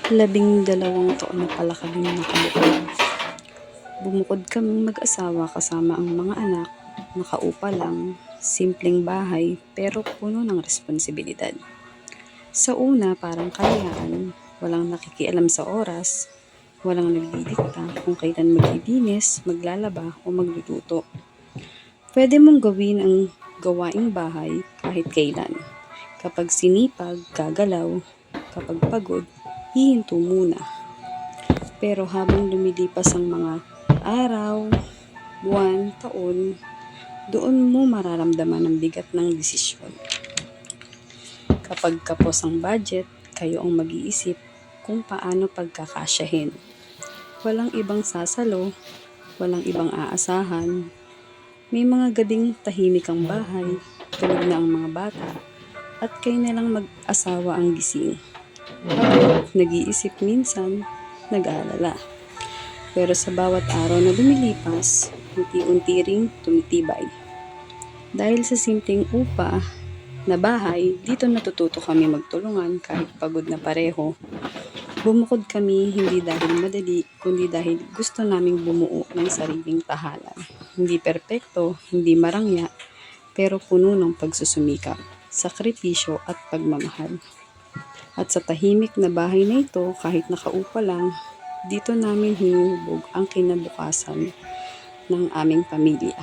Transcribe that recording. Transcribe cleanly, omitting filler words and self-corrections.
12 taon na pala kaming nakabukod. Bumukod kaming mag-asawa kasama ang mga anak, nakaupa lang, simpleng bahay pero puno ng responsibilidad. Sa una parang kalayaan, walang nakikialam sa oras, walang nagdidikta kung kailan maglilinis, maglalaba o magluluto. Pwede mong gawin ang gawaing bahay kahit kailan. Kapag sinipag, gagalaw. Kapag pagod, hihinto muna. Pero habang lumilipas ang mga araw, buwan, taon, doon mo mararamdaman ang bigat ng desisyon. Kapag kapos ang budget, kayo ang mag-iisip kung paano pagkakasyahin. Walang ibang sasalo, walang ibang aasahan. May mga gabing tahimik ang bahay, tulog na ang mga bata, at kayo na lang mag-asawa ang gising. Ako, nag-iisip minsan, nag-aalala. Pero sa bawat araw na lumilipas, unti-unti ring tumitibay. Dahil sa simpleng upa na bahay, dito natututo kami magtulungan kahit pagod na pareho. Bumukod kami hindi dahil madali, kundi dahil gusto naming bumuo ng sariling tahanan. Hindi perpekto, hindi marangya, pero puno ng pagsusumikap, sakripisyo at pagmamahal. At sa tahimik na bahay na ito, kahit nakaupa lang, dito namin hinuhubog ang kinabukasan ng aming pamilya.